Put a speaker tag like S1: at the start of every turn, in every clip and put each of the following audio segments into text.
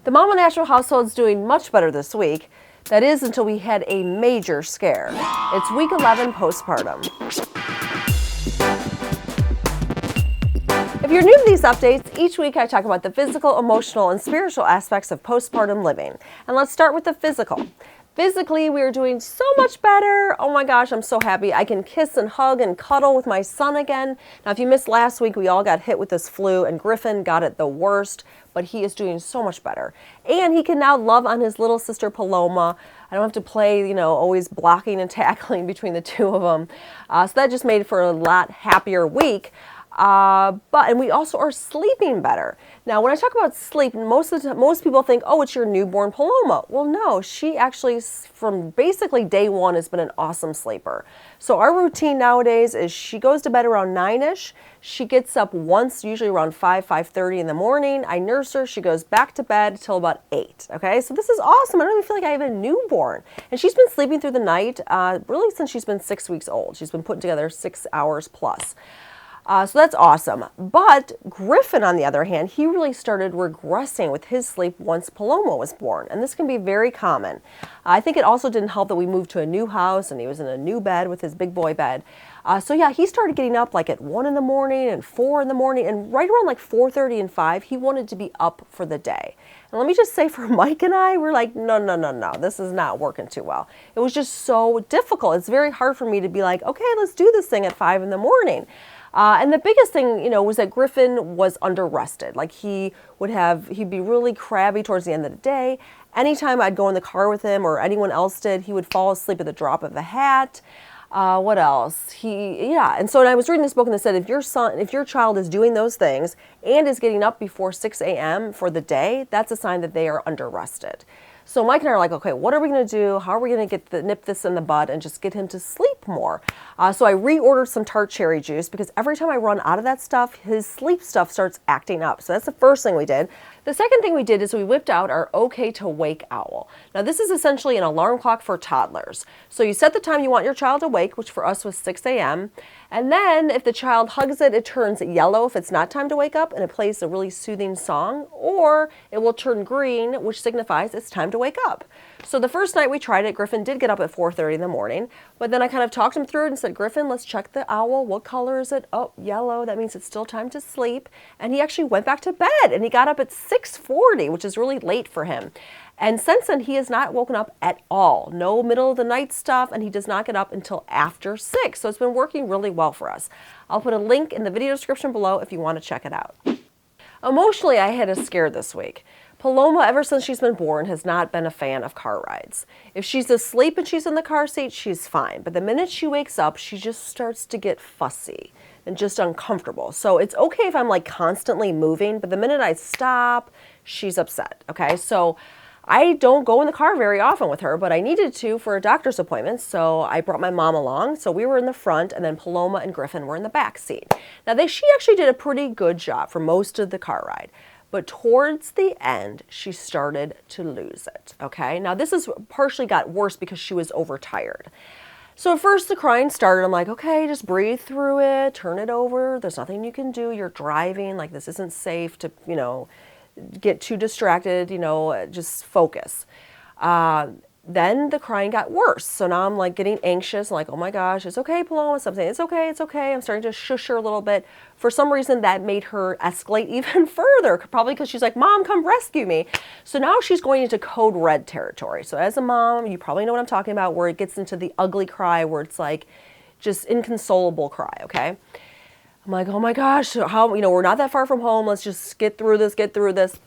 S1: The Mama Natural household's doing much better this week. That is until we had a major scare. It's week 11 postpartum. If you're new to these updates, each week I talk about the physical, emotional, and spiritual aspects of postpartum living. And let's start with the physical. Physically, we are doing so much better. Oh my gosh, I'm so happy. I can kiss and hug and cuddle with my son again. Now, if you missed last week, we all got hit with this flu, and Griffin got it the worst, but he is doing so much better. And he can now love on his little sister Paloma. I don't have to play, always blocking and tackling between the two of them. So that just made for a lot happier week. And we also are sleeping better. Now, when I talk about sleep, most people think, oh, it's your newborn Paloma. Well, no, she actually, from basically day one, has been an awesome sleeper. So our routine nowadays is she goes to bed around 9-ish. She gets up once, usually around 5:30 in the morning. I nurse her. She goes back to bed till about 8. Okay, so this is awesome. I don't even feel like I have a newborn. And she's been sleeping through the night really since she's been 6 weeks old. She's been putting together 6 hours plus. So that's awesome. But Griffin, on the other hand, he really started regressing with his sleep once Paloma was born. And this can be very common. I think it also didn't help that we moved to a new house and he was in a new bed with his big boy bed. So yeah, he started getting up like at 1 in the morning and 4 in the morning, and right around like 4:30 and 5, he wanted to be up for the day. And let me just say, for Mike and I, we're like, no, this is not working too well. It was just so difficult. It's very hard for me to be like, okay, let's do this thing at 5 in the morning. And the biggest thing, was that Griffin was under-rested. Like he'd be really crabby towards the end of the day. Anytime I'd go in the car with him or anyone else did, he would fall asleep at the drop of a hat. What else? And so when I was reading this book and it said, if your child is doing those things and is getting up before 6 a.m. for the day, that's a sign that they are under-rested. So Mike and I are like, okay, what are we going to do? How are we going to nip this in the bud and just get him to sleep more? So I reordered some tart cherry juice because every time I run out of that stuff, his sleep stuff starts acting up. So that's the first thing we did. The second thing we did is we whipped out our OK to Wake owl. Now this is essentially an alarm clock for toddlers. So you set the time you want your child awake, which for us was 6 a.m. And then if the child hugs it, it turns yellow if it's not time to wake up, and it plays a really soothing song, or it will turn green, which signifies it's time to wake up. So the first night we tried it, Griffin did get up at 4:30 in the morning, but then I kind of talked him through it and said, Griffin, let's check the owl. What color is it? Oh, yellow. That means it's still time to sleep. And he actually went back to bed, and he got up at 6:40, which is really late for him. And since then, he has not woken up at all. No middle of the night stuff, and he does not get up until after 6. So it's been working really well for us. I'll put a link in the video description below if you want to check it out. Emotionally, I had a scare this week. Paloma, ever since she's been born, has not been a fan of car rides. If she's asleep and she's in the car seat, she's fine. But the minute she wakes up, she just starts to get fussy and just uncomfortable. So it's okay if I'm like constantly moving, but the minute I stop, she's upset. Okay, so I don't go in the car very often with her, but I needed to for a doctor's appointment, so I brought my mom along. So we were in the front, and then Paloma and Griffin were in the back seat. Now, she actually did a pretty good job for most of the car ride, but towards the end, she started to lose it, okay? Now, this is partially got worse because she was overtired. So at first the crying started. I'm like, okay, just breathe through it, turn it over. There's nothing you can do. You're driving. Like, this isn't safe to, get too distracted, just focus. Then the crying got worse. So now I'm like getting anxious. I'm like, oh my gosh, it's okay, Paloma. So I'm saying, it's okay. I'm starting to shush her a little bit. For some reason, that made her escalate even further, probably because she's like, Mom, come rescue me. So now she's going into code red territory. So as a mom, you probably know what I'm talking about, where it gets into the ugly cry, where it's like just inconsolable cry, okay? I'm like, oh my gosh, how, we're not that far from home. Let's just get through this.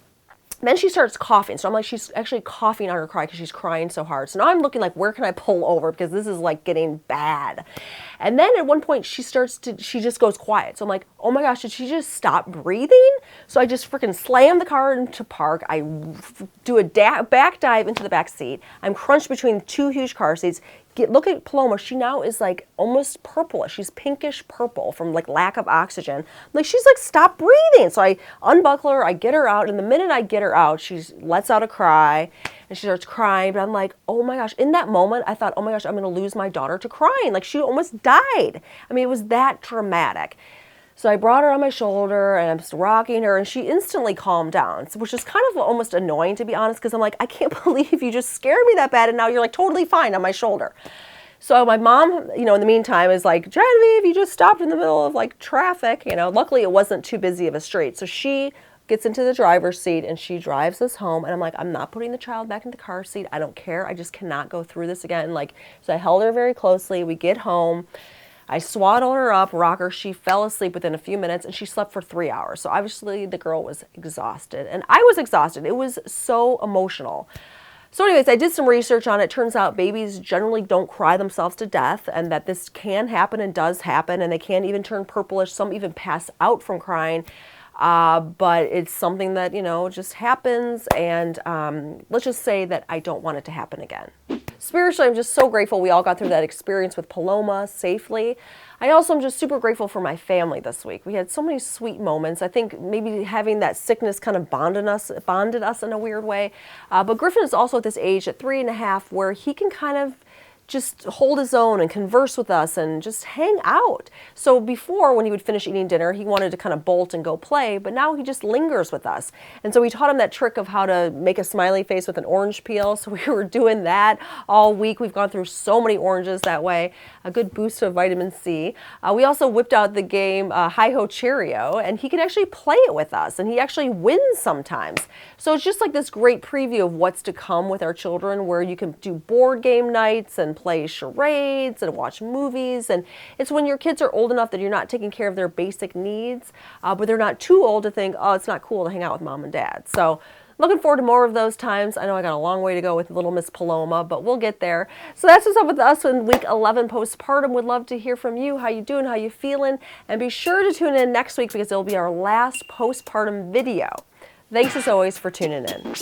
S1: Then she starts coughing. So I'm like, she's actually coughing on her cry because she's crying so hard. So now I'm looking like, where can I pull over? Because this is like getting bad. And then at one point she just goes quiet. So I'm like, oh my gosh, did she just stop breathing? So I just freaking slam the car into park. I do a back dive into the back seat. I'm crunched between two huge car seats. Look at Paloma. She now is like almost purplish. She's pinkish purple from like lack of oxygen. Like, she's like, stop breathing. So I unbuckle her, I get her out, and the minute I get her out, she lets out a cry and she starts crying. But I'm like, oh my gosh. In that moment, I thought, oh my gosh, I'm going to lose my daughter to crying. Like, she almost died. I mean, it was that dramatic. So I brought her on my shoulder and I'm just rocking her, and she instantly calmed down, which is kind of almost annoying, to be honest, because I'm like, I can't believe you just scared me that bad and now you're like totally fine on my shoulder. So my mom, in the meantime is like, Genevieve, you just stopped in the middle of like traffic. Luckily it wasn't too busy of a street. So she gets into the driver's seat and she drives us home. And I'm like, I'm not putting the child back in the car seat. I don't care. I just cannot go through this again. So I held her very closely. We get home. I swaddle her up, rock her. She fell asleep within a few minutes and she slept for 3 hours. So obviously the girl was exhausted and I was exhausted. It was so emotional. So anyways, I did some research on it. Turns out babies generally don't cry themselves to death, and that this can happen and does happen, and they can even turn purplish. Some even pass out from crying. But it's something that, just happens, and let's just say that I don't want it to happen again. Spiritually, I'm just so grateful we all got through that experience with Paloma safely. I also am just super grateful for my family this week. We had so many sweet moments. I think maybe having that sickness kind of bonded us in a weird way. But Griffin is also at this age at 3.5 where he can kind of just hold his own and converse with us and just hang out. So before, when he would finish eating dinner, he wanted to kind of bolt and go play, but now he just lingers with us. And so we taught him that trick of how to make a smiley face with an orange peel. So we were doing that all week. We've gone through so many oranges that way. A good boost of vitamin C. We also whipped out the game Hi-Ho Cheerio, and he can actually play it with us, and he actually wins sometimes. So it's just like this great preview of what's to come with our children, where you can do board game nights and play charades and watch movies. And it's when your kids are old enough that you're not taking care of their basic needs, but they're not too old to think, oh, it's not cool to hang out with mom and dad. So looking forward to more of those times. I know I got a long way to go with little Miss Paloma, but we'll get there. So that's what's up with us in week 11 postpartum. Would love to hear from you, how you doing, how you feeling, and be sure to tune in next week because it'll be our last postpartum video. Thanks as always for tuning in.